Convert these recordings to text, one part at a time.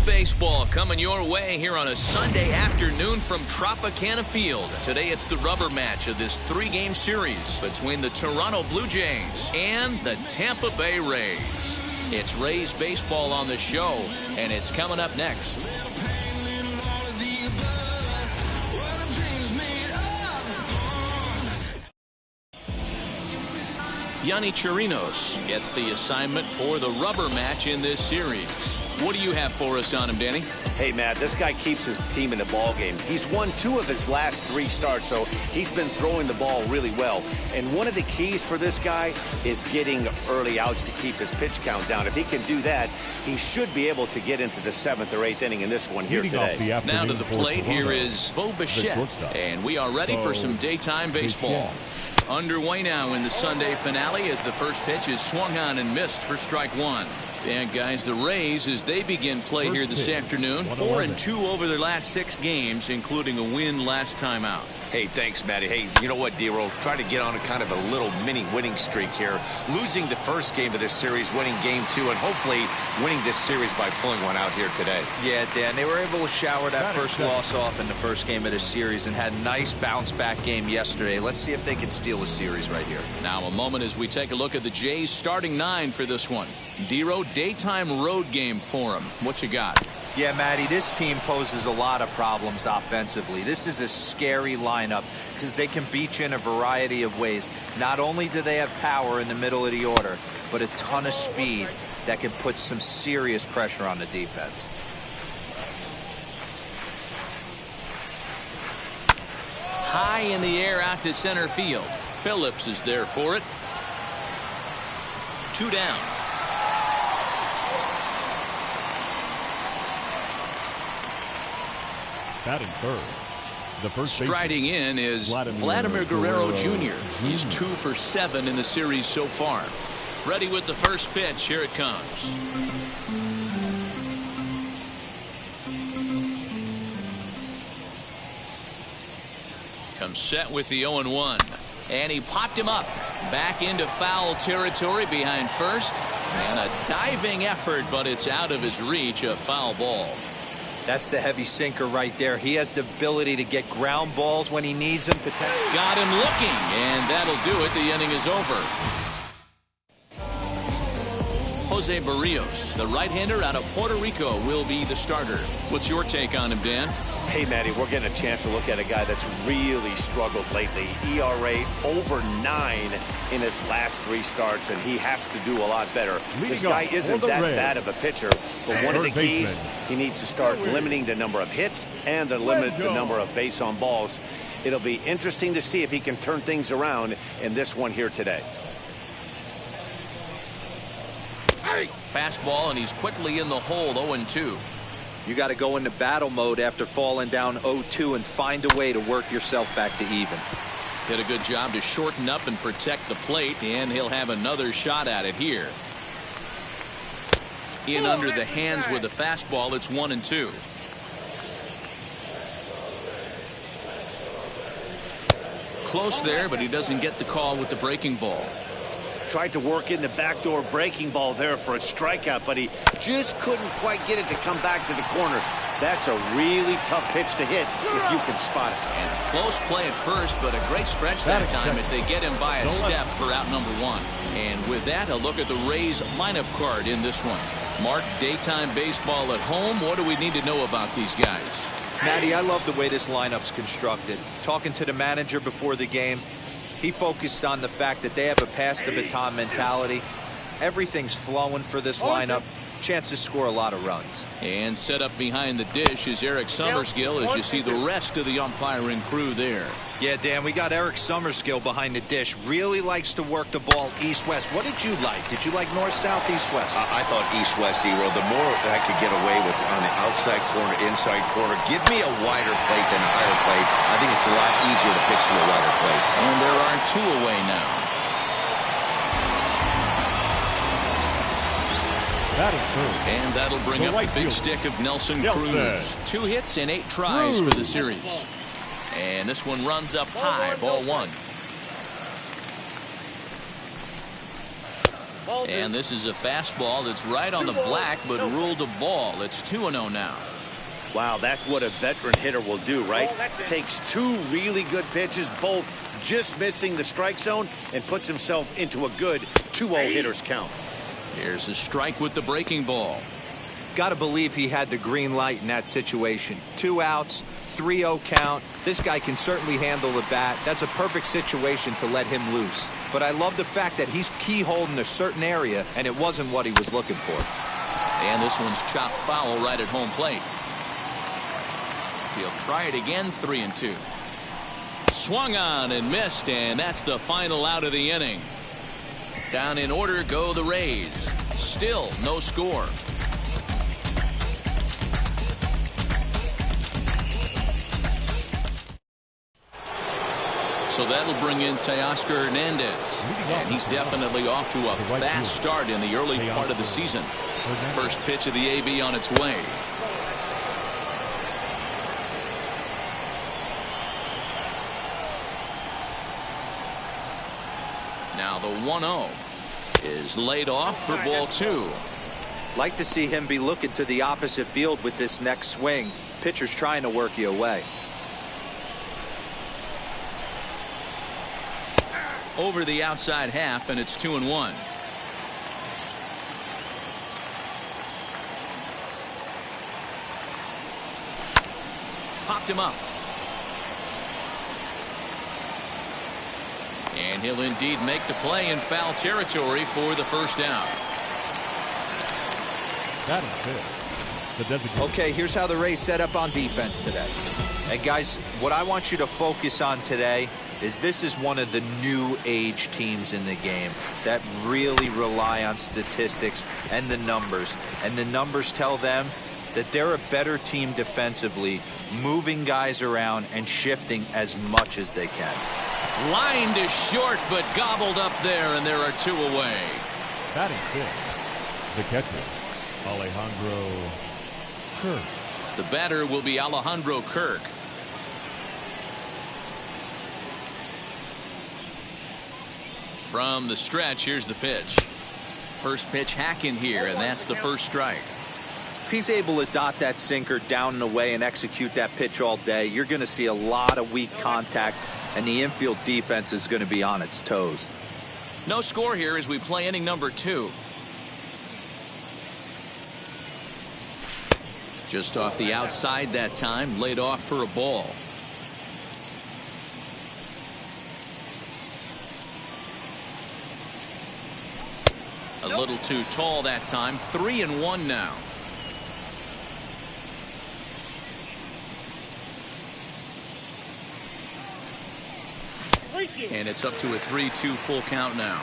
baseball coming your way here on a Sunday afternoon from Tropicana Field. Today it's the rubber match of this three-game series between the Toronto Blue Jays and the Tampa Bay Rays. It's Rays baseball on the show, and it's coming up next. Yonny Chirinos gets the assignment for the rubber match in this series. What do you have for us on him, Danny? Hey, Matt, this guy keeps his team in the ball game. He's won 2 of his last 3 starts, so he's been throwing the ball really well. And one of the keys for this guy is getting early outs to keep his pitch count down. If he can do that, he should be able to get into the 7th or 8th inning in this one here today. Now to the plate, here is Bo Bichette, and we are ready for some daytime baseball. Underway now in the Sunday finale as the first pitch is swung on and missed for strike 1. And guys, the Rays, as they begin play here this afternoon, 4-2 over their last 6 games, including a win last time out. Hey, thanks, Matty. Hey, you know what, D-Roll? Try to get on a kind of a little mini winning streak here. Losing the first game of this series, winning game 2, and hopefully winning this series by pulling one out here today. Yeah, Dan, they were able to shower that first loss off in the first game of this series and had a nice bounce-back game yesterday. Let's see if they can steal a series right here. Now a moment as we take a look at the Jays starting 9 for this one. D-Roll, daytime road game for him. What you got? Yeah, Matty, this team poses a lot of problems offensively. This is a scary lineup because they can beat you in a variety of ways. Not only do they have power in the middle of the order, but a ton of speed that can put some serious pressure on the defense. High in the air out to center field. Phillips is there for it. 2 down. Batting third. The first striding in is Vladimir Guerrero Jr. He's 2 for 7 in the series so far. Ready with the first pitch. Here it comes. Comes set with the 0-1. And he popped him up. Back into foul territory behind first. And a diving effort, but it's out of his reach. A foul ball. That's the heavy sinker right there. He has the ability to get ground balls when he needs them. Got him looking, and that'll do it. The inning is over. Jose Barrios, the right-hander out of Puerto Rico, will be the starter. What's your take on him, Dan? Hey, Matty, we're getting a chance to look at a guy that's really struggled lately. ERA over 9 in his last 3 starts, and he has to do a lot better. This guy isn't that bad of a pitcher, but one of the keys, he needs to start limiting the number of hits and to limit the number of base on balls. It'll be interesting to see if he can turn things around in this one here today. Fastball, and he's quickly in the hole. 0-2. You got to go into battle mode after falling down 0-2 and find a way to work yourself back to even. Did a good job to shorten up and protect the plate, and he'll have another shot at it here. In under the hands with a fastball. It's 1-2. Close there, but he doesn't get the call with the breaking ball. Tried to work in the backdoor breaking ball there for a strikeout, but he just couldn't quite get it to come back to the corner. That's a really tough pitch to hit if you can spot it. And a close play at first, but a great stretch that time as they get him by a step for out number 1. And with that, a look at the Rays lineup card in this one. Mark, daytime baseball at home. What do we need to know about these guys? Matty, I love the way this lineup's constructed. Talking to the manager before the game, he focused on the fact that they have a pass the baton mentality. Everything's flowing for this lineup. Chance to score a lot of runs. And set up behind the dish is Eric Summerskill as you see the rest of the umpiring crew there. Yeah, Dan, we got Eric Summerskill behind the dish. Really likes to work the ball east-west. What did you like? Did you like north-south, east-west? I thought east-west, D-Roll. The more I could get away with on the outside corner, inside corner, give me a wider plate than a higher plate. I think it's a lot easier to pitch to a wider plate. And there are 2 away now. And that'll bring up the big stick of Nelson Cruz. 2 hits and 8 tries for the series. And this one runs up high, ball 1. And this is a fastball that's right on the black, but ruled a ball. It's 2-0 now. Wow, that's what a veteran hitter will do, right? Takes two really good pitches, both just missing the strike zone, and puts himself into a good 2-0 hitter's count. Here's a strike with the breaking ball. Got to believe he had the green light in that situation. 2 outs, 3-0 count. This guy can certainly handle the bat. That's a perfect situation to let him loose. But I love the fact that he's keyholed in a certain area, and it wasn't what he was looking for. And this one's chopped foul right at home plate. He'll try it again, 3-2. Swung on and missed, and that's the final out of the inning. Down in order go the Rays. Still no score. So that'll bring in Teoscar Hernandez. And he's definitely off to a fast start in the early part of the season. First pitch of the AB on its way. Now the 1-0 is laid off for ball 2. Like to see him be looking to the opposite field with this next swing. Pitcher's trying to work you away. Over the outside half, and it's 2-1. Popped him up. And he'll indeed make the play in foul territory for the first down. That is good. Okay, here's how the Rays set up on defense today. And guys, what I want you to focus on today is this is one of the new age teams in the game that really rely on statistics and the numbers. And the numbers tell them that they're a better team defensively, moving guys around and shifting as much as they can. Lined is short, but gobbled up there, and there are 2 away. That is it. The catcher, Alejandro Kirk. The batter will be Alejandro Kirk. From the stretch, here's the pitch. First pitch hacking here, and that's the first strike. If he's able to dot that sinker down and away and execute that pitch all day, you're going to see a lot of weak contact, and the infield defense is going to be on its toes. No score here as we play inning number 2. Just off the outside that time, laid off for a ball. A little too tall that time. 3-1 now. And it's up to a 3-2 full count now.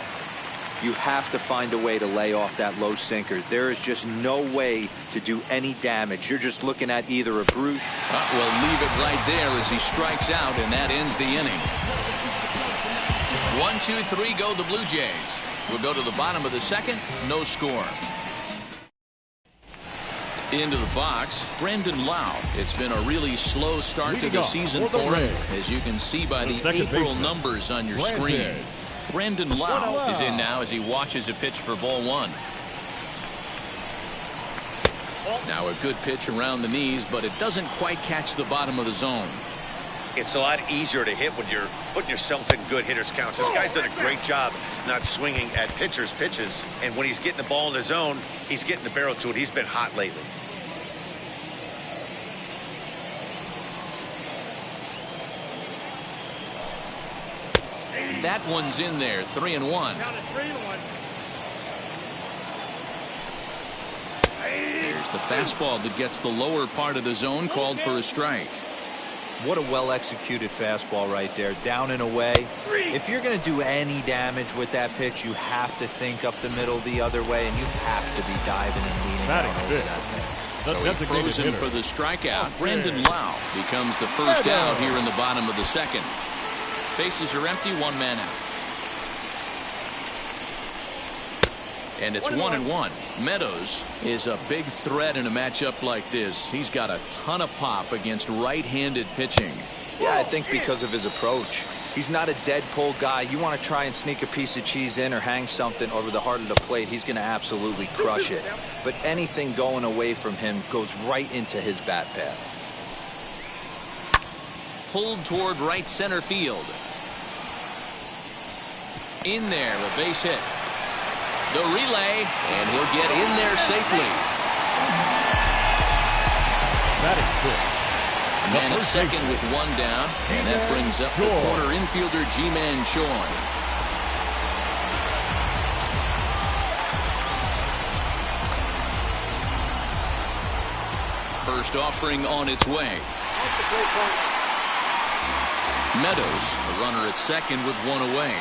You have to find a way to lay off that low sinker. There is just no way to do any damage. You're just looking at either a bruise. Well, leave it right there as he strikes out, and that ends the inning. 1, 2, 3 go the Blue Jays. We'll go to the bottom of the second. No score. Into the box, Brandon Lau. It's been a really slow start to the season for him, as you can see by the April numbers on your screen. Brandon Lau is in now as he watches a pitch for ball 1. Now a good pitch around the knees, but it doesn't quite catch the bottom of the zone. It's a lot easier to hit when you're putting yourself in good hitters' counts. This guy's done a great job not swinging at pitchers' pitches. And when he's getting the ball in the zone, he's getting the barrel to it. He's been hot lately. That one's in there. 3-1. Here's the fastball that gets the lower part of the zone, called for a strike. What a well-executed fastball right there, down and away. If you're going to do any damage with that pitch, you have to think up the middle the other way, and you have to be diving and leaning out over that thing. So he froze him for the strikeout. Brandon Lau becomes the first out here in the bottom of the second. Bases are empty, 1 man out. And it's 1-1. Meadows is a big threat in a matchup like this. He's got a ton of pop against right-handed pitching. Yeah, I think because of his approach. He's not a dead pull guy. You want to try and sneak a piece of cheese in or hang something over the heart of the plate, he's going to absolutely crush it. But anything going away from him goes right into his bat path. Pulled toward right center field. In there, a base hit. The relay, and he'll get in there safely. Batting fifth. Man at second with one down, and that brings up the corner infielder G-Man Choi. First offering on its way. Meadows, a runner at second with one away.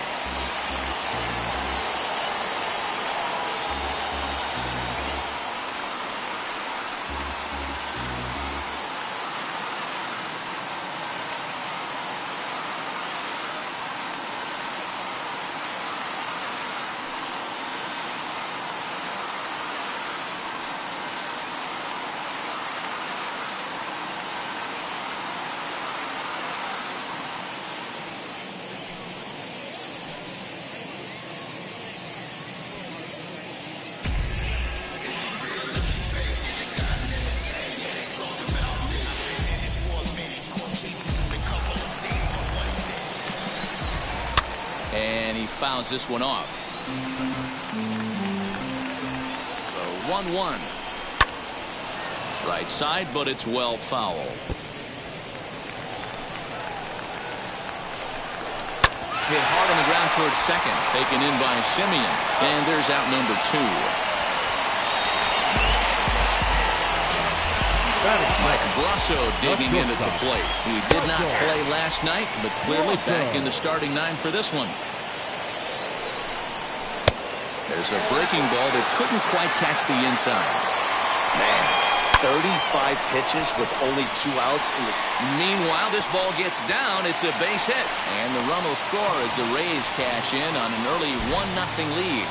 And he fouls this one off. The 1-1. Right side, but it's well fouled. Hit hard on the ground towards second. Taken in by Simeon. And there's out number 2. Mike Brasso digging in at the plate. He did not play last night, but clearly back in the starting 9 for this one. There's a breaking ball that couldn't quite catch the inside. Man, 35 pitches with only 2 outs in this. Meanwhile, this ball gets down. It's a base hit. And the run will score as the Rays cash in on an early 1-0 lead.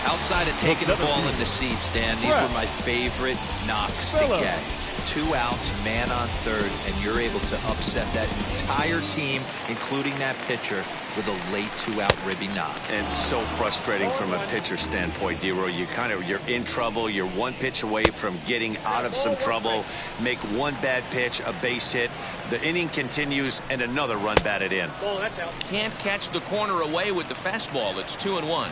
Outside of taking the ball in the seats, Dan, these were my favorite knocks to get. 2 outs, man on third, and you're able to upset that entire team, including that pitcher, with a late 2-out ribby knock. And so frustrating from a pitcher standpoint, D-Roy. You're in trouble. You're 1 pitch away from getting out of some trouble. Make 1 bad pitch, a base hit. The inning continues, and another run batted in. Can't catch the corner away with the fastball. It's 2-1.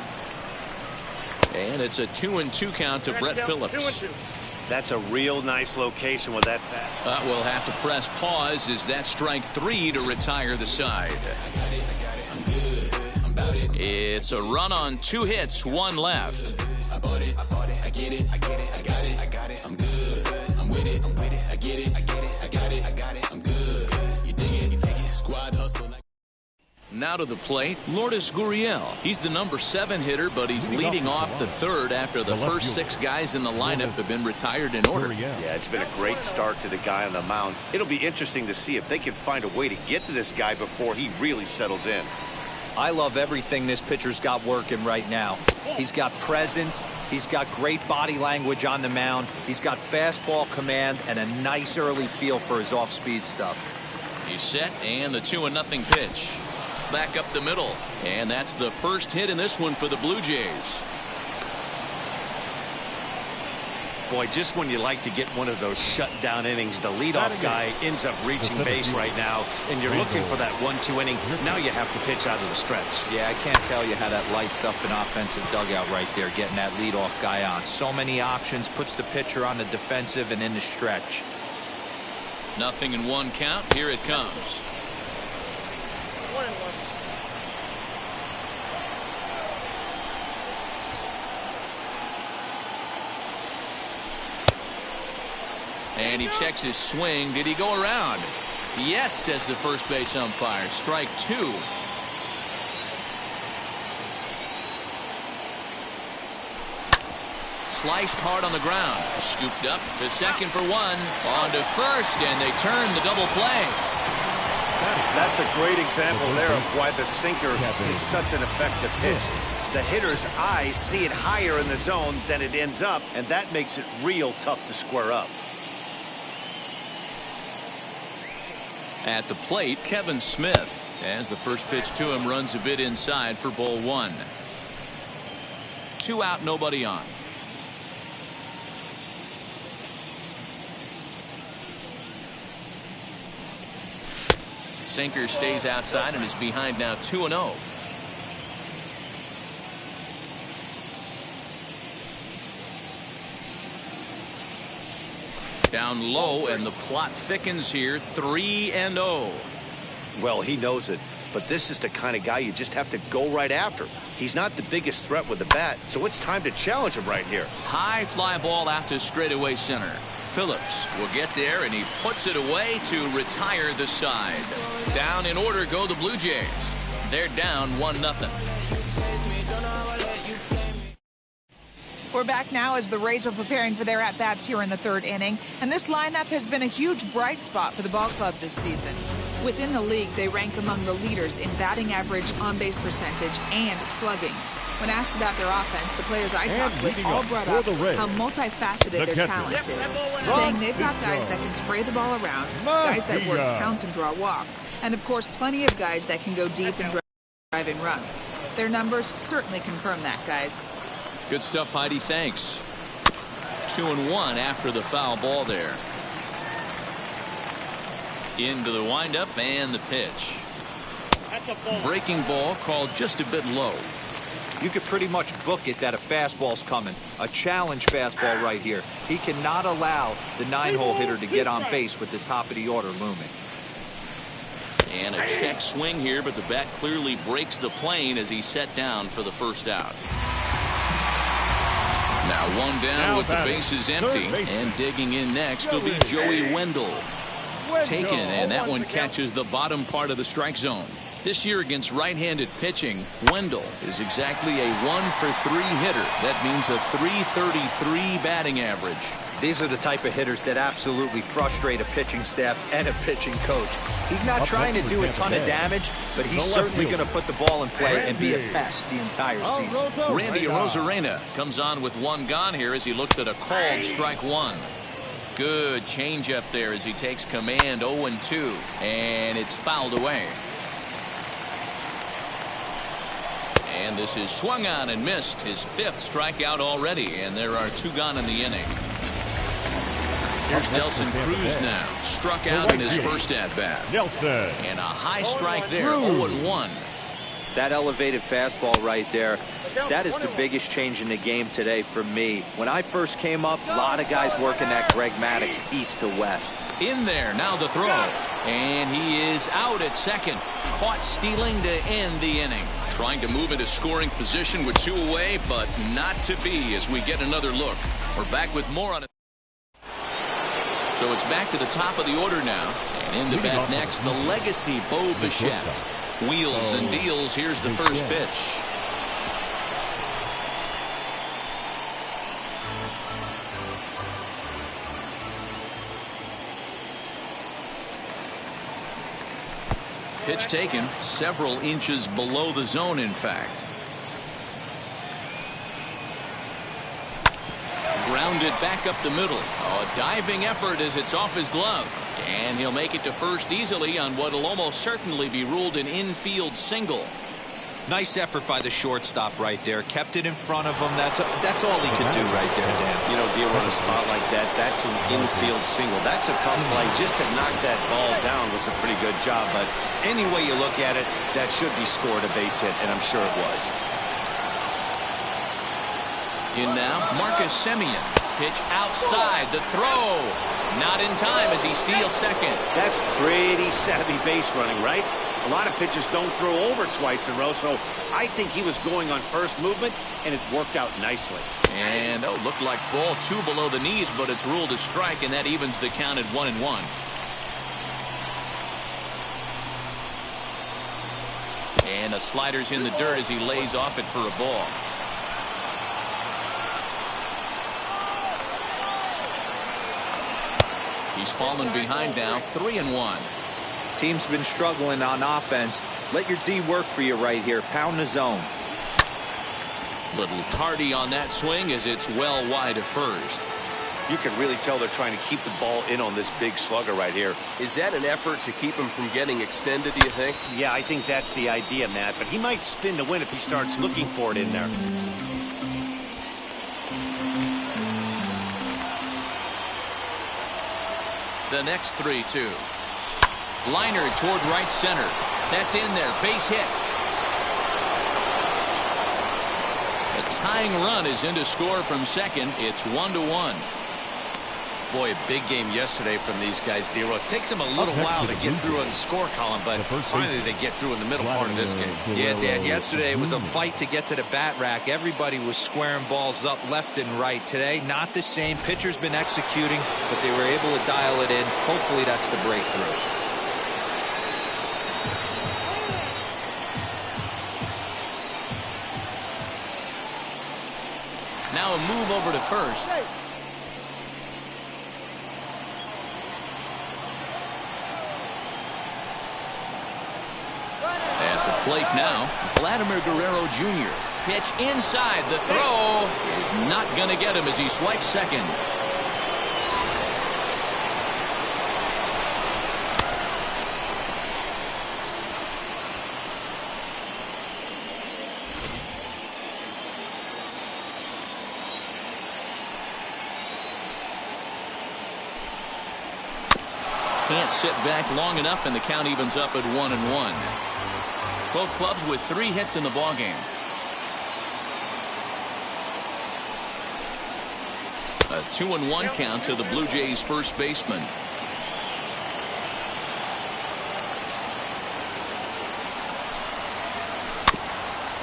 And it's a 2-2 count to Brett Phillips. That's a real nice location with that bat. We'll have to press pause as that strike 3 to retire the side. It's a run on 2 hits, 1 left. I'm good. I'm with it. I get it. I'm good. You dig it. Squad hustle. Now to the plate, Lourdes Gurriel. He's the number 7 hitter, but he's leading off the third after the first 6 guys in the lineup have been retired in order. Yeah, it's been a great start to the guy on the mound. It'll be interesting to see if they can find a way to get to this guy before he really settles in. I love everything this pitcher's got working right now. He's got presence. He's got great body language on the mound. He's got fastball command and a nice early feel for his off-speed stuff. He's set, and the 2-0 pitch. Back up the middle, and that's the first hit in this one for the Blue Jays. Boy, just when you like to get one of those shutdown innings, the leadoff guy ends up reaching base right now, and you're looking for that 1-2 inning. Now you have to pitch out of the stretch. Yeah, I can't tell you how that lights up an offensive dugout right there, getting that leadoff guy on. So many options, puts the pitcher on the defensive and in the stretch. 0-1 count. Here it comes. And he checks his swing. Did he go around? Yes, says the first base umpire. Strike 2. Sliced hard on the ground. Scooped up to second for 1. On to first, and they turn the double play. That's a great example there of why the sinker is such an effective pitch. The hitter's eyes see it higher in the zone than it ends up, and that makes it real tough to square up. At the plate, Kevin Smith, as the first pitch to him runs a bit inside for ball one. 2 out, nobody on. Sinker stays outside and is behind now 2-0. Down low, and the plot thickens here. 3-0. Well, he knows it, but this is the kind of guy you just have to go right after. He's not the biggest threat with the bat, so it's time to challenge him right here. High fly ball out to straightaway center. Phillips will get there, and he puts it away to retire the side. Down in order go the Blue Jays. They're down 1-0. We're back now as the Rays are preparing for their at-bats here in the third inning. And this lineup has been a huge bright spot for the ball club this season. Within the league, they rank among the leaders in batting average, on-base percentage, and slugging. When asked about their offense, the players I talked with all brought up how multifaceted their talent is, saying they've got guys that can spray the ball around, guys that work counts and draw walks, and of course plenty of guys that can go deep and drive in runs. Their numbers certainly confirm that, guys. Good stuff, Heidi. Thanks. 2-1 after the foul ball there. Into the windup and the pitch. Breaking ball called just a bit low. You could pretty much book it that a fastball's coming. A challenge fastball right here. He cannot allow the 9-hole hitter to get on base with the top of the order looming. And a check swing here, but the bat clearly breaks the plane as he's set down for the first out. Now one down with the bases empty, and digging in next will be Joey Wendell. Taken, and that one catches the bottom part of the strike zone. This year against right-handed pitching, Wendell is exactly a 1-for-3 hitter. That means a .333 batting average. These are the type of hitters that absolutely frustrate a pitching staff and a pitching coach. He's not trying to do a ton of damage, but he's certainly going to put the ball in play and be a pest the entire season. Randy Arozarena comes on with one gone here as he looks at a called strike one. Good changeup there as he takes command. 0-2, and it's fouled away. And this is swung on and missed, his 5th strikeout already, and there are 2 gone in the inning. Here's Nelson Cruz now, struck out in his first at-bat. Nelson. And a high strike there, 0-1. That elevated fastball right there, that is the biggest change in the game today for me. When I first came up, a lot of guys working that Greg Maddux east to west. In there, now the throw. And he is out at second. Caught stealing to end the inning. Trying to move into scoring position with 2 away, but not to be as we get another look. We're back with more on it. So it's back to the top of the order now. And in the bat next, the legacy Bo Bichette. Wheels and deals. Here's the first pitch. Pitch taken several inches below the zone, in fact. Grounded back up the middle. A diving effort as it's off his glove. And he'll make it to first easily on what will almost certainly be ruled an infield single. Nice effort by the shortstop right there. Kept it in front of him. That's all he could do right there, Dan. You know, deal on a spot like that, that's an infield single. That's a tough play. Just to knock that ball down was a pretty good job. But any way you look at it, that should be scored a base hit, and I'm sure it was. In now, Marcus Semien. Pitch outside. The throw. Not in time as he steals second. That's pretty savvy base running, right? A lot of pitchers don't throw over twice in a row, so I think he was going on first movement, and it worked out nicely. And, looked like ball 2 below the knees, but it's ruled a strike, and that evens the count at 1-1. And a slider's in the dirt as he lays off it for a ball. He's fallen behind now, 3-1. Team's been struggling on offense. Let your D work for you right here. Pound the zone. Little tardy on that swing as it's well wide of first. You can really tell they're trying to keep the ball in on this big slugger right here. Is that an effort to keep him from getting extended, do you think? Yeah, I think that's the idea, Matt. But he might spin to win if he starts looking for it in there. The next 3-2. Liner toward right center. That's in there. Base hit. A tying run is in to score from second. It's 1-1. Boy, a big game yesterday from these guys, Dero. It takes them a little while to get through on the score column, but finally they get through in the middle part of this game. Yeah, Dan, yesterday it was a fight to get to the bat rack. Everybody was squaring balls up left and right. Today, not the same. Pitcher's been executing, but they were able to dial it in. Hopefully that's the breakthrough. Now a move over to first. At the plate now, Vladimir Guerrero Jr. Pitch inside. The throw is not going to get him as he swipes second. Can't sit back long enough, and the count evens up at 1-1. Both clubs with 3 hits in the ballgame. A 2-1 count to the Blue Jays' first baseman.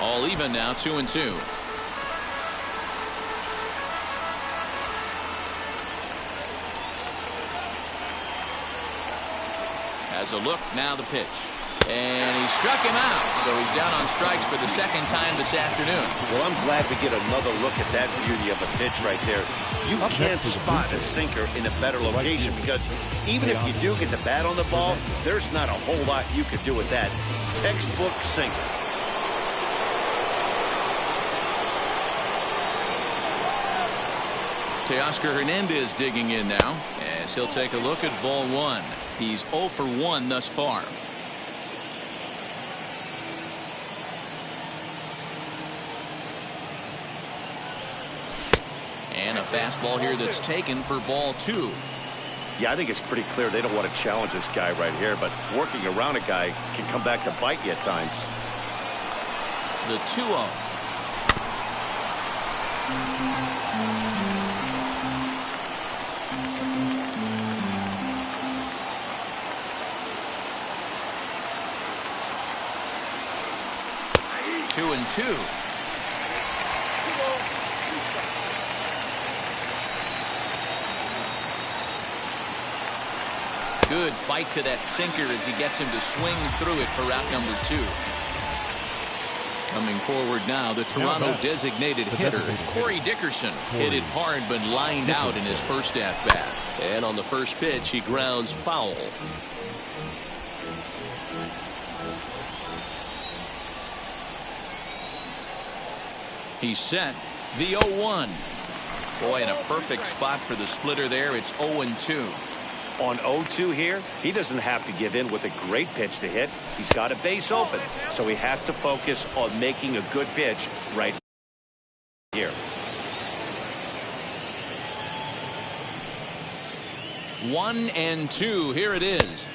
All even now, 2-2. Has a look, now the pitch. And he struck him out, so he's down on strikes for the second time this afternoon. Well, I'm glad we get another look at that beauty of a pitch right there. You can't spot a sinker in a better location because even if you do get the bat on the ball, there's not a whole lot you could do with that. Textbook sinker. Teoscar Hernandez digging in now as he'll take a look at ball 1. He's 0 for 1 thus far. And a fastball here that's taken for ball 2. Yeah, I think it's pretty clear they don't want to challenge this guy right here, but working around a guy can come back to bite you at times. The 2-0. Two and two. Good bite to that sinker as he gets him to swing through it for route number 2. Coming forward now, the Toronto designated hitter, Corey Dickerson, hit it hard but lined out in his first at-bat. And on the first pitch, he grounds foul. He's set. The 0-1. Boy, in a perfect spot for the splitter there. It's 0-2. On 0-2 here, he doesn't have to give in with a great pitch to hit. He's got a base open, so he has to focus on making a good pitch right here. 1-2. Here it is.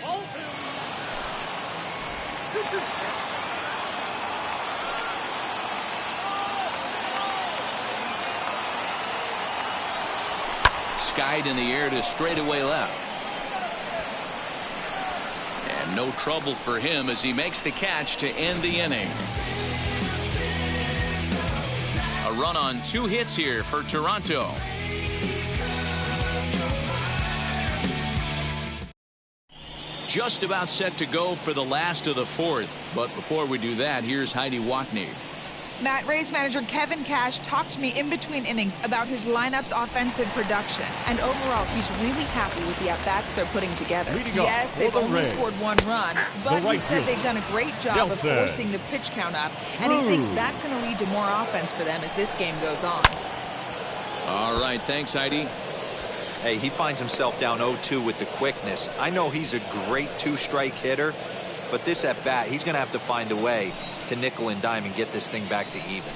Skied in the air to straightaway left. And no trouble for him as he makes the catch to end the inning. A run on 2 hits here for Toronto. Just about set to go for the last of the 4th. But before we do that, here's Heidi Watney. Matt, Rays manager Kevin Cash talked to me in between innings about his lineup's offensive production. And overall, he's really happy with the at-bats they're putting together. Yes, they've only scored 1 run, but he said they've done a great job of forcing the pitch count up. And he thinks that's going to lead to more offense for them as this game goes on. All right, thanks, Heidi. Hey, he finds himself down 0-2 with the quickness. I know he's a great two-strike hitter, but this at bat, he's going to have to find a way to nickel and dime and get this thing back to even.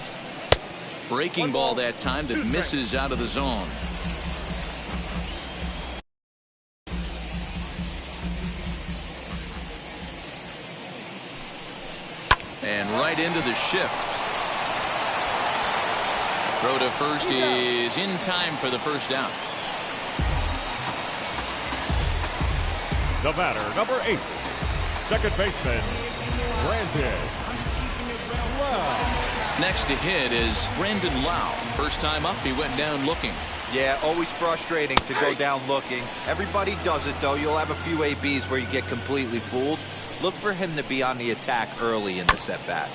Breaking ball that time that misses out of the zone. And right into the shift. Throw to first is in time for the first down. The batter, number 8, second baseman, Brandon Lau. Next to hit is Brandon Lau. First time up, he went down looking. Yeah, always frustrating to go down looking. Everybody does it, though. You'll have a few ABs where you get completely fooled. Look for him to be on the attack early in this at-bat.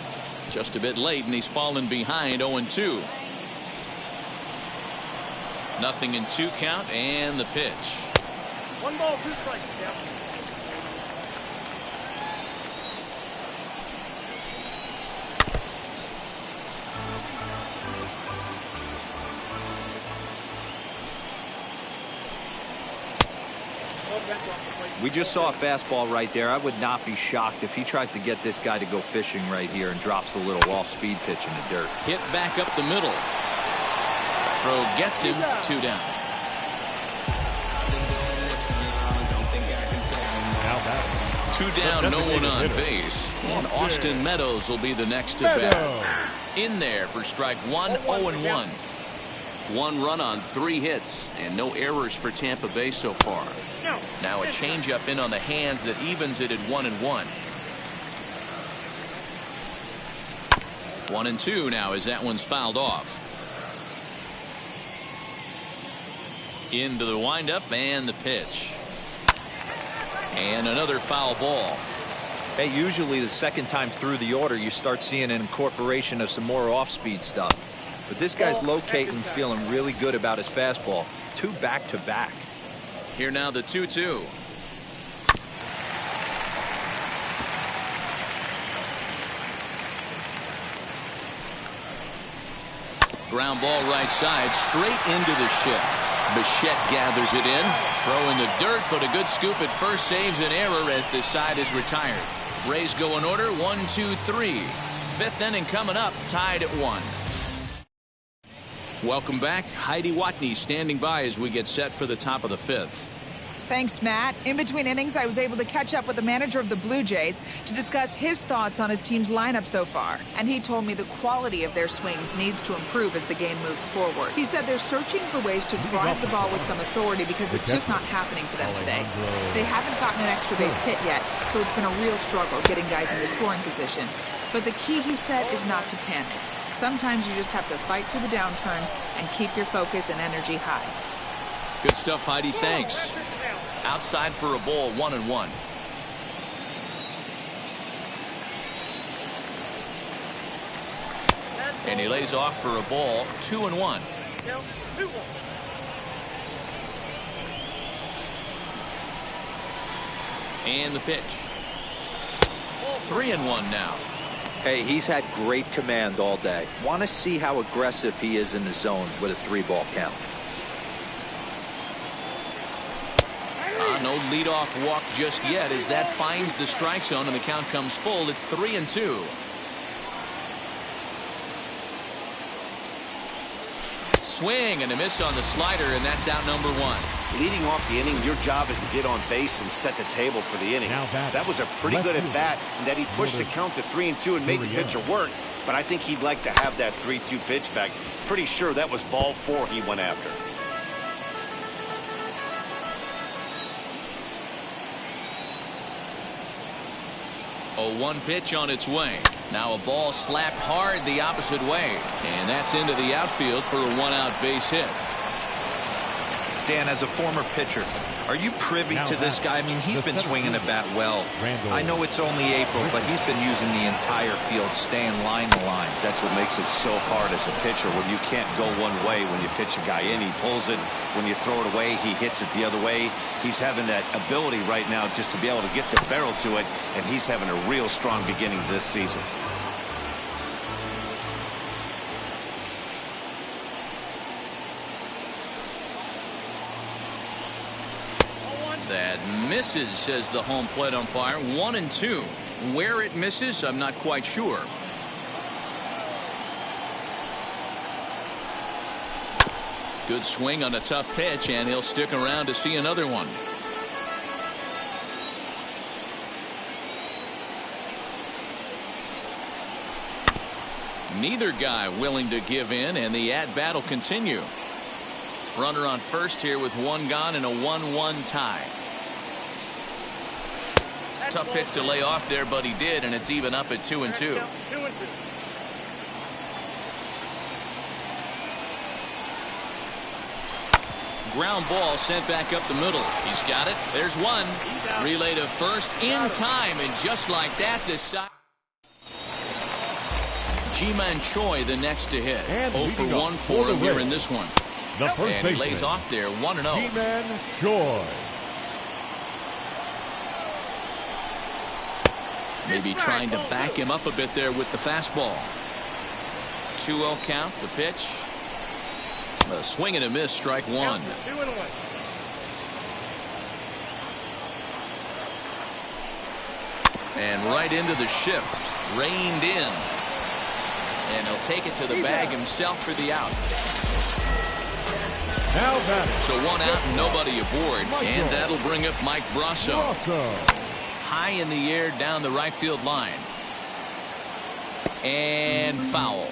Just a bit late, and he's fallen behind 0-2. Nothing in 2 count, and the pitch. 1 ball, 2 strikes. Yeah. We just saw a fastball right there. I would not be shocked if he tries to get this guy to go fishing right here and drops a little off-speed pitch in the dirt. Hit back up the middle. Throw gets him 2 down. Two down, no one on base. And Austin Meadows will be the next to bat. In there for strike 1, 0-1. 1 run on 3 hits, and no errors for Tampa Bay so far. Now a changeup in on the hands that evens it at 1-1. 1-2 now as that one's fouled off. Into the windup and the pitch. And another foul ball. Hey, usually the second time through the order you start seeing an incorporation of some more off-speed stuff. But this guy's locating, feeling really good about his fastball. 2 back-to-back. Here now the 2-2. Ground ball right side, straight into the shift. Bichette gathers it in. Throw in the dirt, but a good scoop at first saves an error as this side is retired. Rays go in order, 1, 2, 3. 5th inning coming up, tied at 1. Welcome back. Heidi Watney standing by as we get set for the top of the 5th. Thanks, Matt. In between innings, I was able to catch up with the manager of the Blue Jays to discuss his thoughts on his team's lineup so far. And he told me the quality of their swings needs to improve as the game moves forward. He said they're searching for ways to drive the ball with some authority because it's just not happening for them today. They haven't gotten an extra base hit yet, so it's been a real struggle getting guys into scoring position. But the key, he said, is not to panic. Sometimes you just have to fight through the downturns and keep your focus and energy high. Good stuff, Heidi. Thanks. Outside for a ball, 1-1. And he lays off for a ball, 2-1. And the pitch. 3-1 now. Hey, he's had great command all day. Want to see how aggressive he is in the zone with a 3-ball count. No leadoff walk just yet as that finds the strike zone and the count comes full at 3-2. Swing and a miss on the slider, and that's out number 1. Leading off the inning, your job is to get on base and set the table for the inning. That was a pretty good at bat, and that he pushed the count to 3-2 and made the pitcher work. But I think he'd like to have that 3-2 pitch back. Pretty sure that was ball 4 he went after. A 1 pitch on its way. Now a ball slapped hard the opposite way. And that's into the outfield for a 1-out base hit. Dan, as a former pitcher, are you privy to this guy? I mean, he's been swinging the bat well. I know it's only April, but he's been using the entire field, staying line to line. That's what makes it so hard as a pitcher when you can't go one way. When you pitch a guy in, he pulls it. When you throw it away, he hits it the other way. He's having that ability right now just to be able to get the barrel to it, and he's having a real strong beginning this season. misses, says the home plate umpire. 1-2. Where it misses, I'm not quite sure. Good swing on a tough pitch, and he'll stick around to see another one. Neither guy willing to give in, and the at-bat will continue. Runner on first here with one gone and a 1-1 tie. Tough pitch to lay off there, but he did, and it's even up at 2-2. Ground ball sent back up the middle. He's got it. There's one. Relay to first in time, and just like that, this side. Ji-Man Choi the next to hit. 0 for 1 for him here in this one. And he lays off there, 1-0. Ji-Man Choi. Maybe trying to back him up a bit there with the fastball. 2-0 count, the pitch. A swing and a miss, strike one. And right into the shift. Reined in. And he'll take it to the bag himself for the out. Now batting. So one out and nobody aboard. And that'll bring up Mike Brasso. High in the air down the right field line. And foul.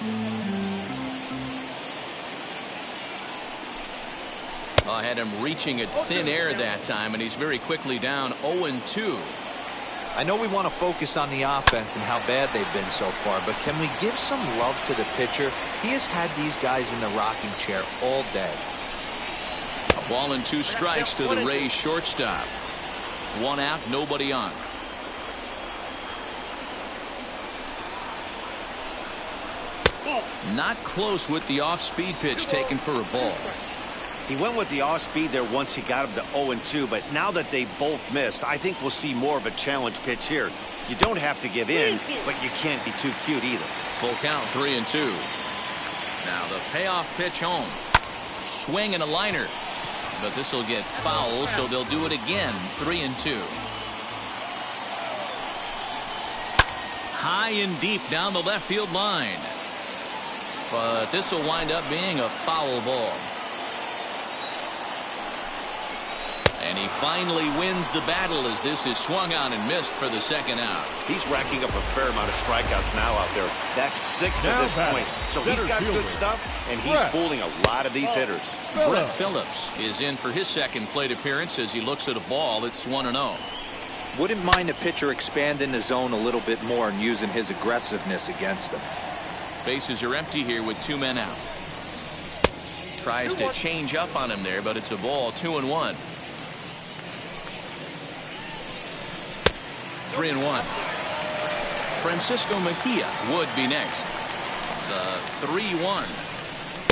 I had him reaching at thin air that time, and he's very quickly down 0-2. I know we want to focus on the offense and how bad they've been so far, but can we give some love to the pitcher? He has had these guys in the rocking chair all day. A ball and 2 strikes to the Rays shortstop. 1 out, nobody on. Not close with the off-speed pitch taken for a ball. He went with the off-speed there once he got him to 0-2, but now that they both missed, I think we'll see more of a challenge pitch here. You don't have to give in, but you can't be too cute either. Full count, 3-2. Now the payoff pitch home. Swing and a liner. But this will get foul, so they'll do it again. 3-2. High and deep down the left field line. But this will wind up being a foul ball. And he finally wins the battle as this is swung on and missed for the second out. He's racking up a fair amount of strikeouts now out there. That's 6th at this point. So he's got good stuff, and he's fooling a lot of these hitters. Brett Phillips is in for his second plate appearance as he looks at a ball that's 1-0. Wouldn't mind a pitcher expanding the zone a little bit more and using his aggressiveness against him. Bases are empty here with 2 men out. Tries to change up on him there, but it's a ball. 2-1. 3-1. Francisco Mejia would be next. The 3-1.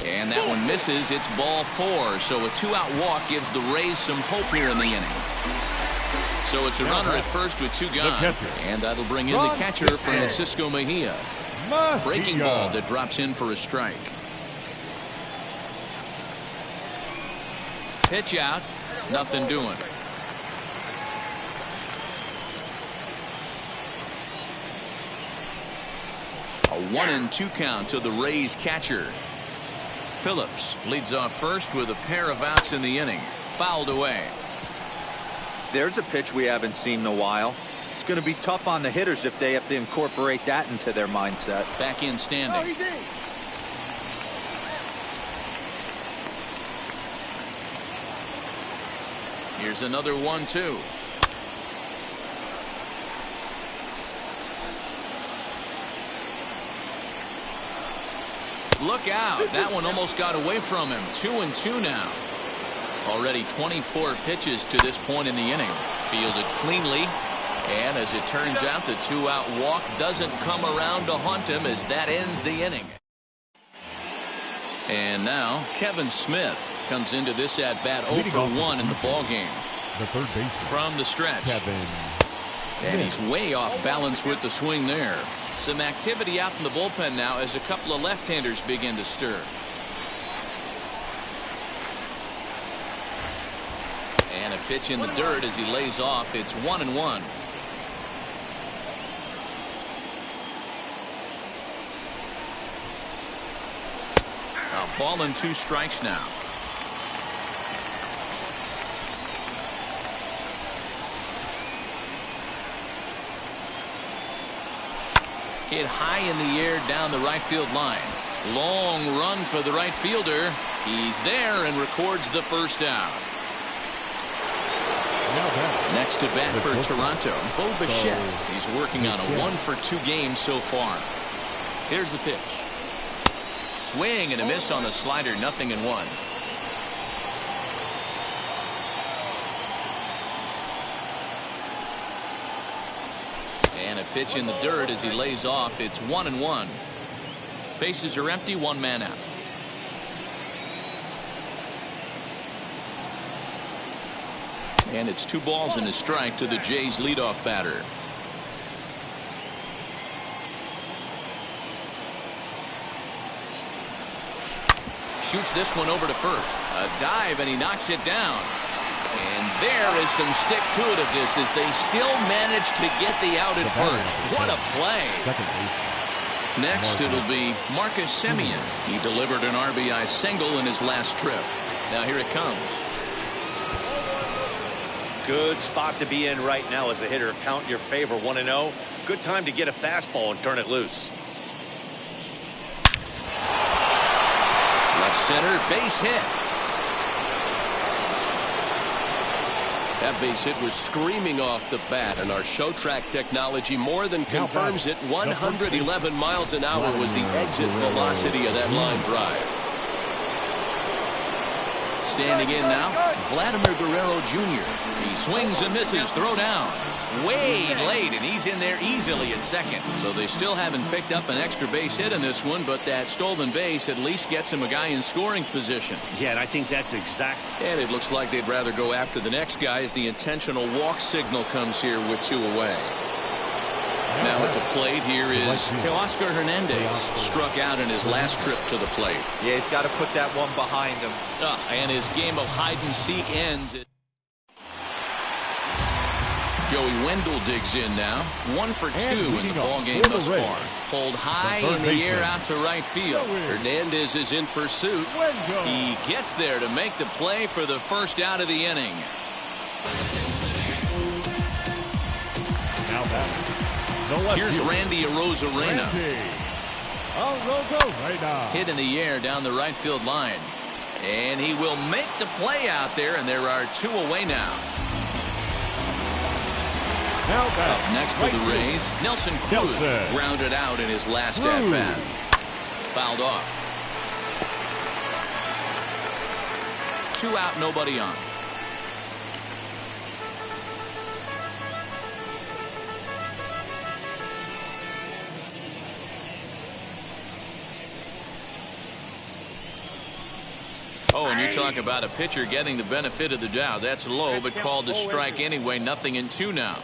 And that one misses. It's ball 4. So a 2-out walk gives the Rays some hope here in the inning. So it's a runner at first with 2 gone. And that'll bring in the catcher, Francisco Mejia. Breaking ball that drops in for a strike. Pitch out. Nothing doing. A 1-2 count to the Rays catcher. Phillips leads off first with a pair of outs in the inning. Fouled away. There's a pitch we haven't seen in a while. It's going to be tough on the hitters if they have to incorporate that into their mindset. Back in standing. Here's another 1-2. Look out. That one almost got away from him. 2-2 now. Already 24 pitches to this point in the inning. Fielded cleanly. And as it turns out, the 2-out walk doesn't come around to haunt him as that ends the inning. And now Kevin Smith comes into this at bat 0 for 1 in the ballgame. The third baseman from the stretch. Kevin And he's way off balance with the swing there. Some activity out in the bullpen now as a couple of left-handers begin to stir. And a pitch in the dirt as he lays off. It's 1-1. A ball and 2 strikes now. Hit high in the air down the right field line. Long run for the right fielder. He's there and records the first out. Next to bat for Toronto, Bo Bichette. He's working on a 1-for-2 game so far. Here's the pitch. Swing and a miss on the slider, 0-1. And a pitch in the dirt as he lays off. It's 1-1. Bases are empty, 1 man out. And it's 2 balls and a strike to the Jays leadoff batter. Shoots this one over to first. A dive and he knocks it down. And there is some stick-to-itiveness as they still manage to get the out at first. What a play. Next it'll be Marcus Semien. He delivered an RBI single in his last trip. Now here it comes. Good spot to be in right now as a hitter. Count in your favor, 1-0. Good time to get a fastball and turn it loose. Left center, base hit. That base hit was screaming off the bat, and our show track technology more than confirms it. 111 miles an hour was the exit velocity of that line drive. Standing in now, Vladimir Guerrero Jr. He swings and misses, throw down. Way late, and he's in there easily at second. So they still haven't picked up an extra base hit in this one, but that stolen base at least gets him a guy in scoring position. Yeah, and I think that's exact. And it looks like they'd rather go after the next guy as the intentional walk signal comes here with 2 away. Now at the plate here is Teoscar Hernandez. Struck out in his last trip to the plate. Yeah, he's got to put that one behind him. And his game of hide and seek ends. Joey Wendell digs in now. 1 for 2 in the ball game thus far. Pulled high in the air out to right field. Hernandez is in pursuit. He gets there to make the play for the first out of the inning. Here's Randy Arozarena. Hit in the air down the right field line. And he will make the play out there, and there are 2 away now. Up next for the Rays, Nelson Cruz grounded out in his last at-bat. Fouled off. 2 out, nobody on. Oh, and you talk about a pitcher getting the benefit of the doubt. That's low, but called to strike anyway. 0-2 now.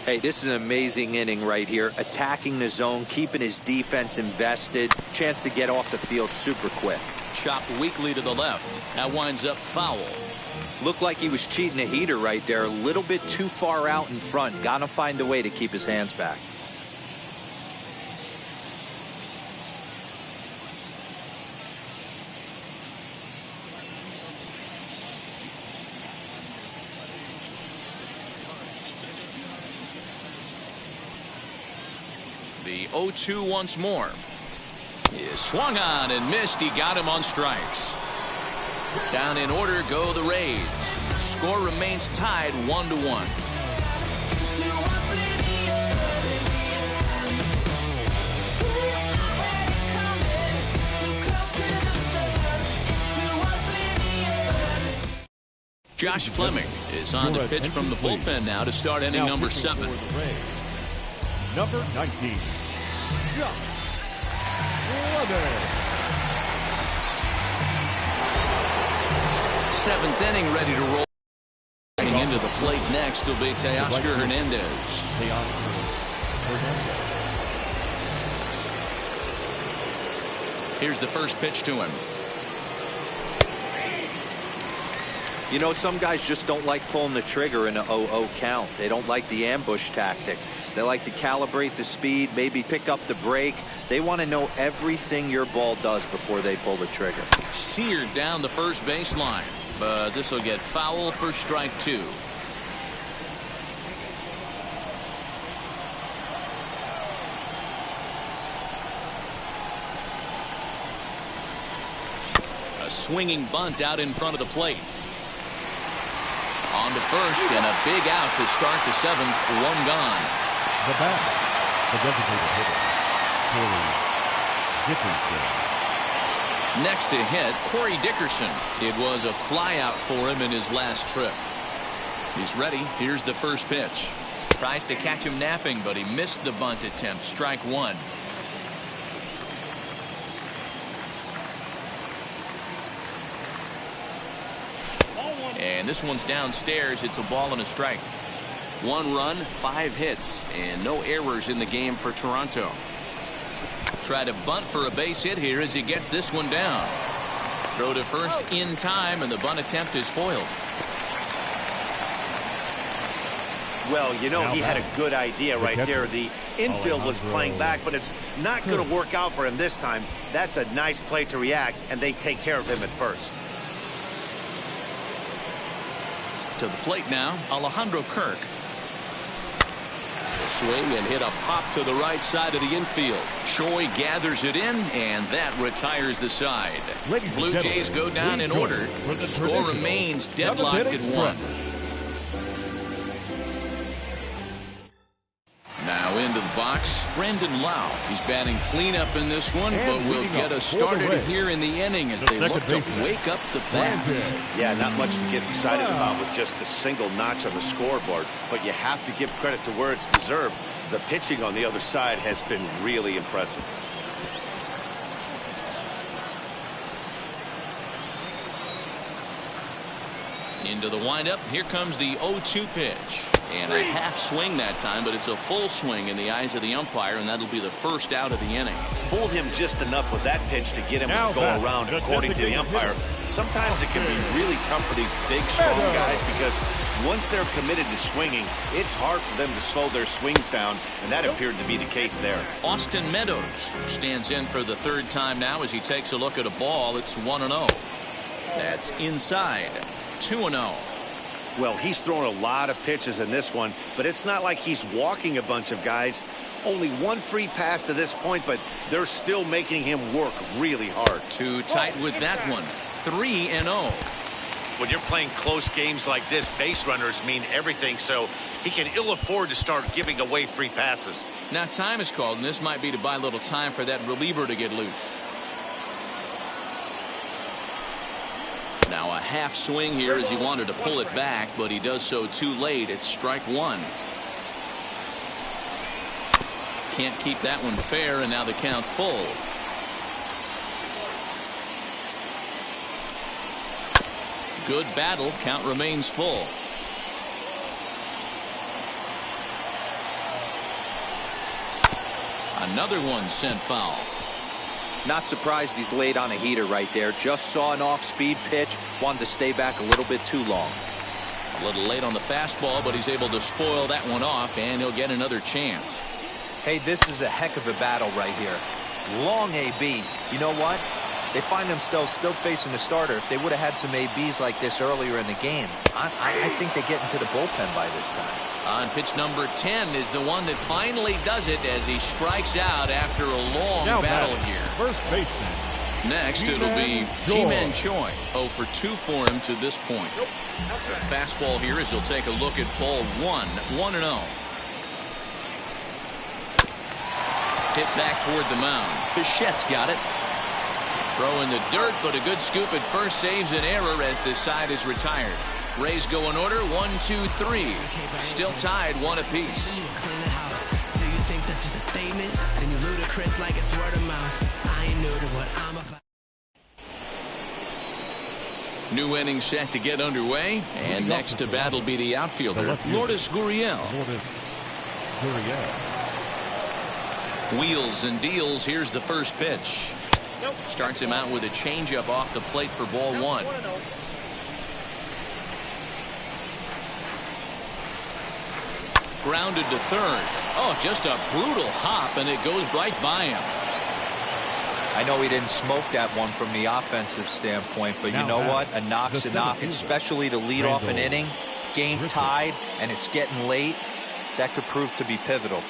Hey, this is an amazing inning right here. Attacking the zone, keeping his defense invested. Chance to get off the field super quick. Chopped weakly to the left. That winds up foul. Looked like he was cheating a heater right there. A little bit too far out in front. Got to find a way to keep his hands back. The 0-2 once more. He swung on and missed. He got him on strikes. Down in order go the Rays. Score remains tied 1-1. Josh Fleming is on to pitch from the bullpen now to start inning number 7. Number 19, Josh Fleming. 7th inning, ready to roll. Getting into the plate next will be Teoscar Hernandez. Here's the first pitch to him. You know, some guys just don't like pulling the trigger in an 0-0 count. They don't like the ambush tactic. They like to calibrate the speed, maybe pick up the brake. They want to know everything your ball does before they pull the trigger. Seared down the first baseline, but this will get foul for strike 2. A swinging bunt out in front of the plate. On to first, and a big out to start the 7th. One gone. The bat, the designated hitter, Corey Dickerson. Next to hit, Corey Dickerson. It was a flyout for him in his last trip. He's ready. Here's the first pitch. Tries to catch him napping, but he missed the bunt attempt. Strike 1. And this one's downstairs. It's a ball and a strike. 1 run, 5 hits, and no errors in the game for Toronto. Try to bunt for a base hit here as he gets this one down. Throw to first in time, and the bunt attempt is foiled. Well, you know, he had a good idea right there. The infield was playing back, but it's not going to work out for him this time. That's a nice play to react, and they take care of him at first. To the plate now, Alejandro Kirk. A swing and hit a pop to the right side of the infield. Choi gathers it in, and that retires the side. Blue Jays go down in order. Score remains deadlocked at 1. Now into the box, Brandon Lau. He's batting cleanup in this one, but will get us started here in the inning as they look to wake up the bats. Yeah, not much to get excited about with just a single notch on the scoreboard, but you have to give credit to where it's deserved. The pitching on the other side has been really impressive. Into the windup. Here comes the 0-2 pitch. And a half swing that time, but it's a full swing in the eyes of the umpire, and that'll be the first out of the inning. Fooled him just enough with that pitch to get him to go around, according to the umpire. Sometimes it can be really tough for these big, strong guys because once they're committed to swinging, it's hard for them to slow their swings down, and that appeared to be the case there. Austin Meadows stands in for the 3rd time now as he takes a look at a ball. It's 1-0. That's inside. 2-0. Well, he's thrown a lot of pitches in this one, but it's not like he's walking a bunch of guys. Only 1 free pass to this point, but they're still making him work really hard. Too tight with that one. 3-0. When you're playing close games like this, base runners mean everything, so he can ill afford to start giving away free passes. Now time is called, and this might be to buy a little time for that reliever to get loose. Now a half swing here as he wanted to pull it back, but he does so too late. It's strike 1. Can't keep that one fair, and now the count's full. Good battle. Count remains full. Another one sent foul. Not surprised he's laid on a heater right there. Just saw an off-speed pitch. Wanted to stay back a little bit too long. A little late on the fastball, but he's able to spoil that one off, and he'll get another chance. Hey, this is a heck of a battle right here. Long AB. You know what? They find themselves still facing the starter. If they would have had some ABs like this earlier in the game, I think they get into the bullpen by this time. On pitch number 10 is the one that finally does it as he strikes out after a long battle here. First baseman. Next, it'll be Ji-Man Choi. 0 for 2 for him to this point. The fastball here as he'll take a look at ball 1. 1-0. Hit back toward the mound. Bichette's got it. Throw in the dirt, but a good scoop at first saves an error as this side is retired. Rays go in order, 1, 2, 3. Still tied, 1 apiece. Do you think that's just a statement? Then you ludicrous like it's word of mouth. I ain't new to what I'm about. New inning set to get underway, and next to bat will be the outfielder, Lourdes Gurriel. Wheels and deals. Here's the first pitch. Starts him out with a changeup off the plate for ball 1. Grounded to third. Oh, just a brutal hop, and it goes right by him. I know he didn't smoke that one from the offensive standpoint, but you know what? A knock's a knock, especially to lead off an inning, game tied, and it's getting late. That could prove to be pivotal.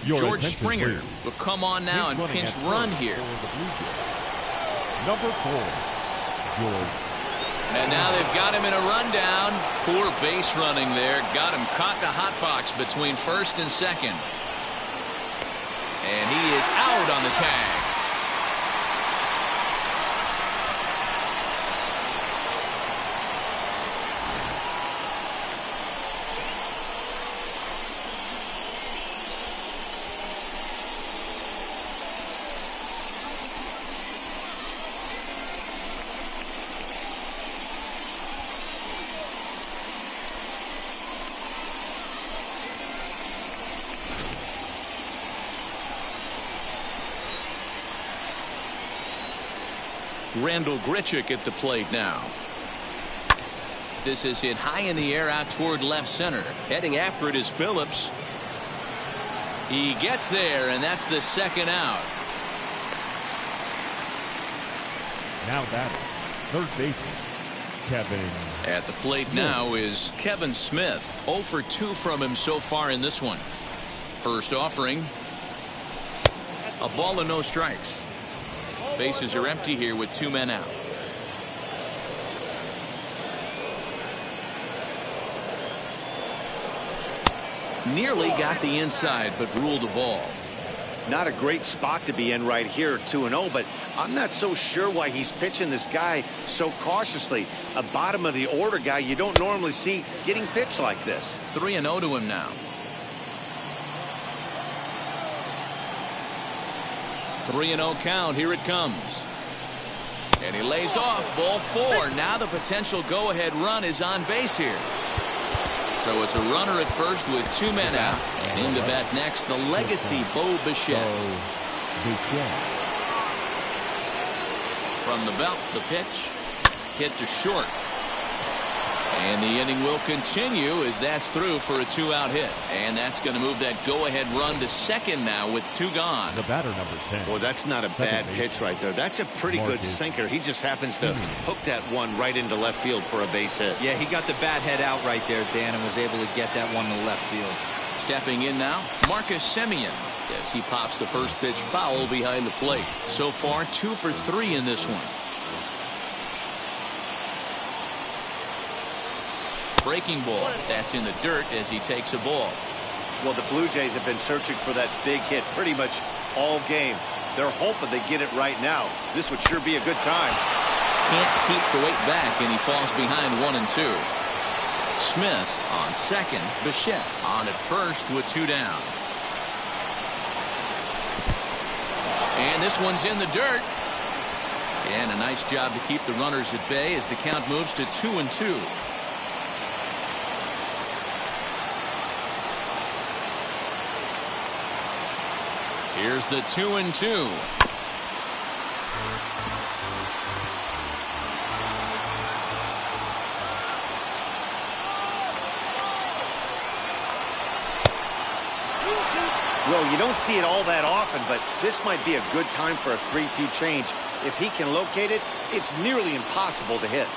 George Springer will come on now and pinch run here. Number 4, George. And now they've got him in a rundown. Poor base running there. Got him caught in a hot box between first and second. And he is out on the tag. Randall Grichuk at the plate now. This is hit high in the air out toward left center. Heading after it is Phillips. He gets there, and that's the second out. Now batting, third baseman, Kevin. At the plate now is Kevin Smith. 0 for 2 from him so far in this one. First offering. A ball and no strikes. Bases are empty here with 2 men out. Nearly got the inside, but ruled the ball. Not a great spot to be in right here, 2-0, but I'm not so sure why he's pitching this guy so cautiously. A bottom of the order guy you don't normally see getting pitched like this. 3-0 to him now. 3-0 count. Here it comes. And he lays off. Ball 4. Now the potential go-ahead run is on base here. So it's a runner at first with 2 men out. And in to bat next, the legacy Bo Bichette. From the belt, the pitch. Hit to short. And the inning will continue as that's through for a 2-out hit. And that's going to move that go-ahead run to second now with 2 gone. The batter, number 10. Boy, that's not a bad pitch right there. That's a pretty good sinker. He just happens to hook that one right into left field for a base hit. Yeah, he got the bat head out right there, Dan, and was able to get that one to left field. Stepping in now, Marcus Semien. Yes, he pops the first pitch foul behind the plate. So far, 2 for 3 in this one. Breaking ball. That's in the dirt as he takes a ball. Well, the Blue Jays have been searching for that big hit pretty much all game. They're hoping they get it right now. This would sure be a good time. Can't keep the weight back, and he falls behind 1 and 2. Smith on second. Bichette on at first with 2 down. And this one's in the dirt. And a nice job to keep the runners at bay as the count moves to 2 and 2. Here's the 2 and 2. Well, you don't see it all that often, but this might be a good time for a 3-2 change. If he can locate it, it's nearly impossible to hit.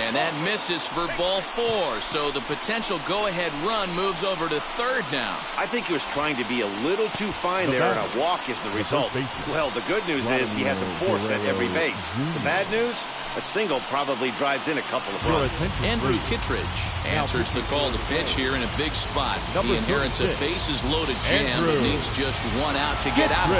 And that misses for ball 4. So the potential go-ahead run moves over to third now. I think he was trying to be a little too fine there, and a walk is the result. Well, the good news is he has a force at every base. The bad news? A single probably drives in a couple of runs. Andrew Kittredge answers the call to pitch here in a big spot. He inherits a bases-loaded jam but needs just 1 out to get out.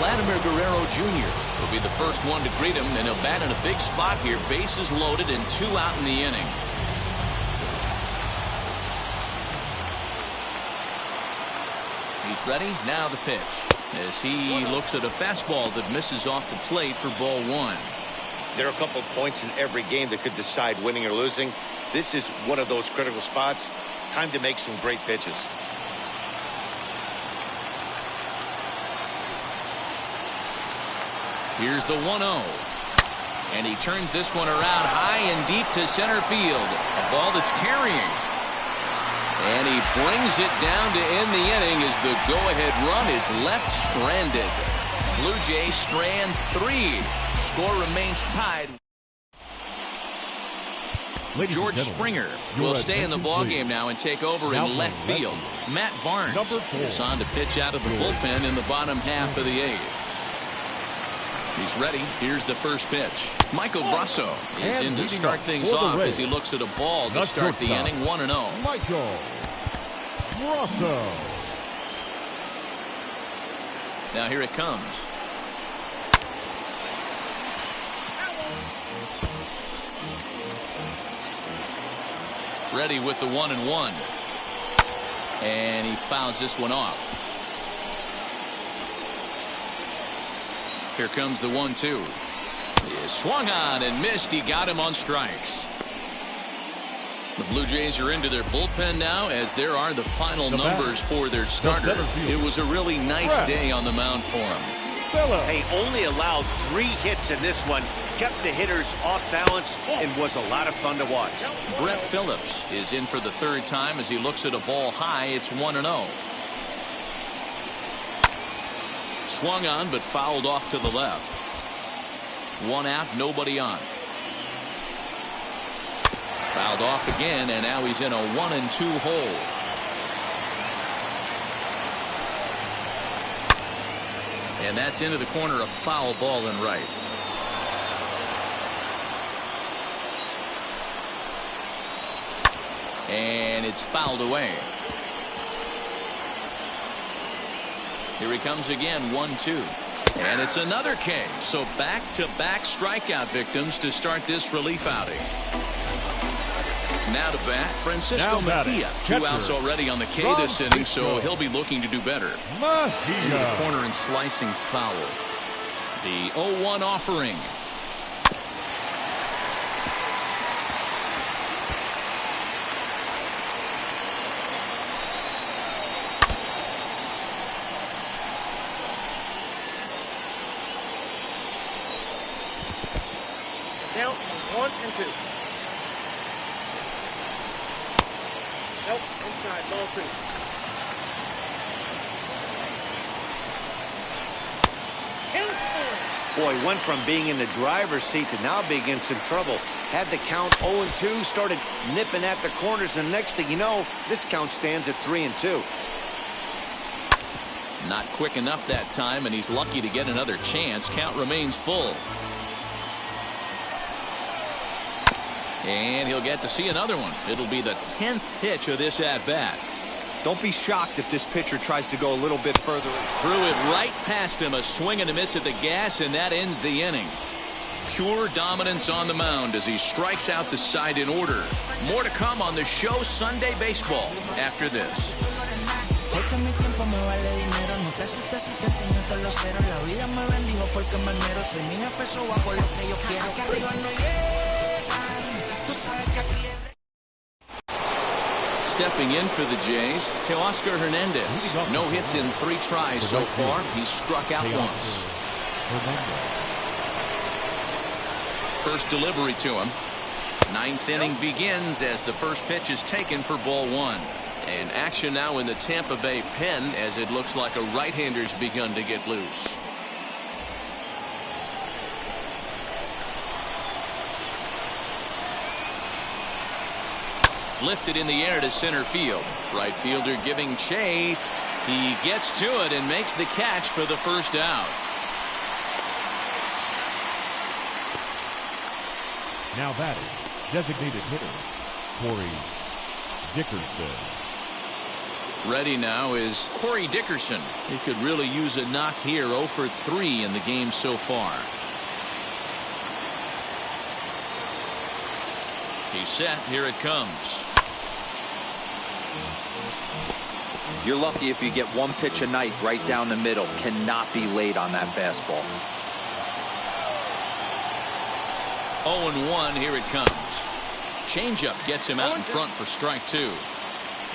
Vladimir Guerrero Jr. will will be the first one to greet him, and he'll bat in a big spot here. Bases loaded and 2 out in the inning. He's ready. Now the pitch. As he looks at a fastball that misses off the plate for ball 1. There are a couple of points in every game that could decide winning or losing. This is one of those critical spots. Time to make some great pitches. Here's the 1-0. And he turns this one around high and deep to center field. A ball that's carrying. And he brings it down to end the inning as the go-ahead run is left stranded. Blue Jays strand 3. Score remains tied. George Springer will stay in the ballgame now and take over in left field. Matt Barnes is on to pitch out of the bullpen in the bottom half of the 8th. He's ready. Here's the first pitch. Michael Brasso is in to start things off as he looks at a ball to start the inning. 1-0. Michael Brasso. Now here it comes. Ready with the 1-1. And he fouls this one off. Here comes the 1-2. He swung on and missed. He got him on strikes. The Blue Jays are into their bullpen now as there are the final numbers for their starter. It was a really nice day on the mound for him. Hey, only allowed 3 hits in this one. Kept the hitters off balance and was a lot of fun to watch. Brett Phillips is in for the 3rd time as he looks at a ball high. It's 1-0. Swung on but fouled off to the left. 1 out, nobody on. Fouled off again, and now he's in a 1-2 hole. And that's into the corner, a foul ball and right. And it's fouled away. Here he comes again, 1-2. And it's another K. So back-to-back strikeout victims to start this relief outing. Now to bat, Francisco Mejia. 2 outs already on the K this inning, so he'll be looking to do better. Into the corner and slicing foul. The 0-1 offering. Count 1-2. Nope, inside, ball 2. Boy, went from being in the driver's seat to now being in some trouble. Had the count 0-2, started nipping at the corners, and next thing you know, this count stands at 3-2. Not quick enough that time, and he's lucky to get another chance. Count remains full. And he'll get to see another one. It'll be the 10th pitch of this at-bat. Don't be shocked if this pitcher tries to go a little bit further. Threw it right past him. A swing and a miss at the gas, and that ends the inning. Pure dominance on the mound as he strikes out the side in order. More to come on the show Sunday Baseball after this. Stepping in for the Jays, Teoscar Hernandez. No hits in 3 tries so far. He's struck out once. First delivery to him. 9th inning begins as the first pitch is taken for ball 1. And action now in the Tampa Bay pen as it looks like a right-hander's begun to get loose. Lifted in the air to center field. Right fielder giving chase. He gets to it and makes the catch for the first out. Now batting, designated hitter, Corey Dickerson. Ready now is Corey Dickerson. He could really use a knock here. 0 for 3 in the game so far. He's set. Here it comes. You're lucky if you get one pitch a night right down the middle. Cannot be late on that fastball. 0-1. Here it comes. Changeup gets him out in front for strike 2.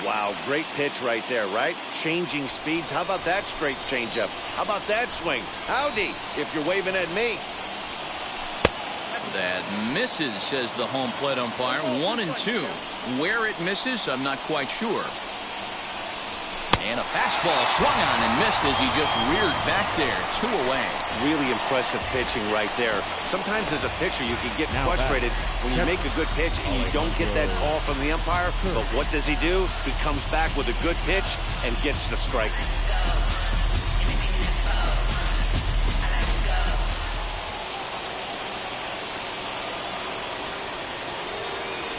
Wow, great pitch right there, right? Changing speeds. How about that straight changeup? How about that swing? Howdy, if you're waving at me. That misses, says the home plate umpire. 1-2. Where it misses, I'm not quite sure. And a fastball swung on and missed as he just reared back there. 2 away. Really impressive pitching right there. Sometimes as a pitcher you can get frustrated when you make a good pitch and you don't get that call from the umpire. But what does he do? He comes back with a good pitch and gets the strike.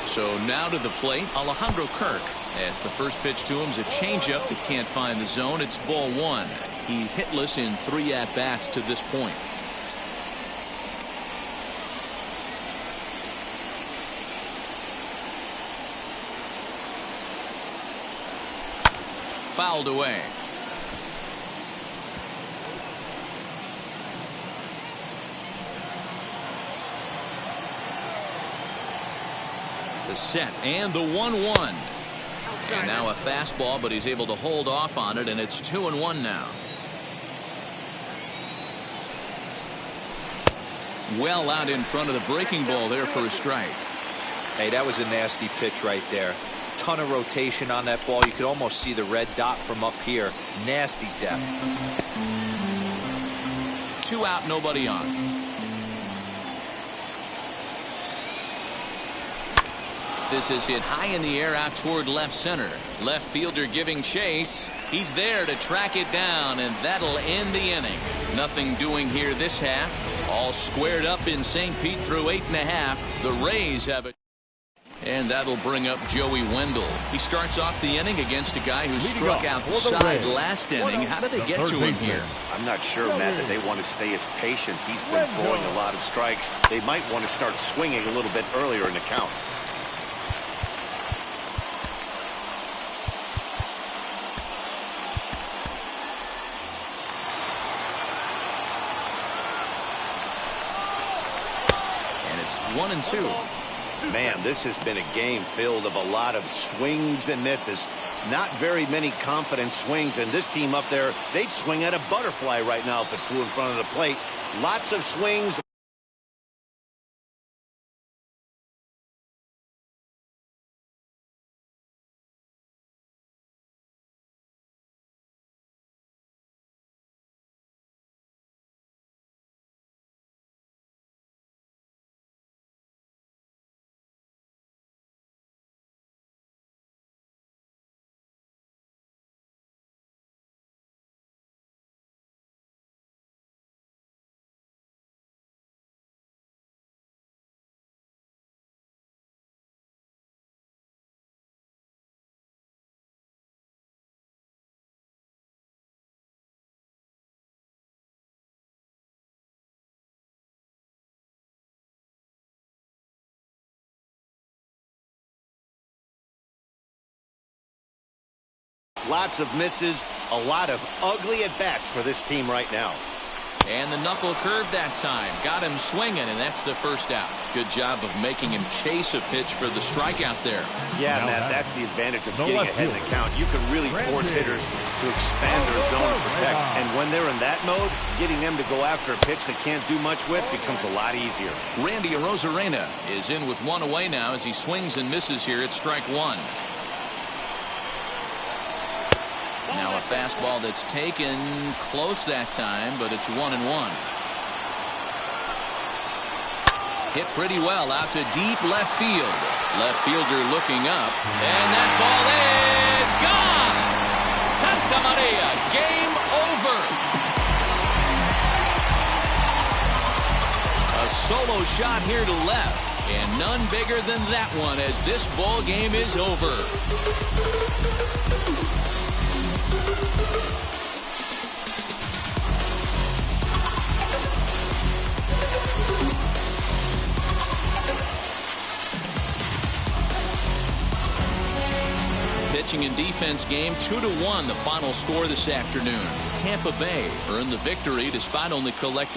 So now to the plate, Alejandro Kirk. As the first pitch to him is a changeup that can't find the zone. It's ball 1. He's hitless in 3 at-bats to this point. Fouled away. The set and the 1-1. And now a fastball, but he's able to hold off on it, and it's 2-1 now. Well out in front of the breaking ball there for a strike. Hey, that was a nasty pitch right there. Ton of rotation on that ball. You could almost see the red dot from up here. Nasty depth. 2 out, nobody on. This is hit high in the air out toward left center. Left fielder giving chase. He's there to track it down, and that'll end the inning. Nothing doing here this half. All squared up in St. Pete through 8.5. The Rays have it. And that'll bring up Joey Wendell. He starts off the inning against a guy who struck out the side last inning. How did they get to him here? I'm not sure, Matt, that they want to stay as patient. He's been throwing a lot of strikes. They might want to start swinging a little bit earlier in the count. And it's 1-2. Man, this has been a game filled of a lot of swings and misses. Not very many confident swings, and this team up there, they'd swing at a butterfly right now if it flew in front of the plate. Lots of swings. Lots of misses, a lot of ugly at-bats for this team right now. And the knuckle curve that time. Got him swinging, and that's the first out. Good job of making him chase a pitch for the strikeout there. Yeah, Matt, that's the advantage of getting ahead in the count. You can really force hitters to expand their zone and protect. And when they're in that mode, getting them to go after a pitch they can't do much with becomes a lot easier. Randy Arozarena is in with 1 away now as he swings and misses here at strike 1. Now a fastball that's taken close that time, but it's 1-1. Hit pretty well out to deep left field. Left fielder looking up, and that ball is gone. Santa Maria, game over. A solo shot here to left, and none bigger than that one as this ball game is over. pitching and defense game, 2-1 the final score this afternoon. Tampa Bay earned the victory despite only collecting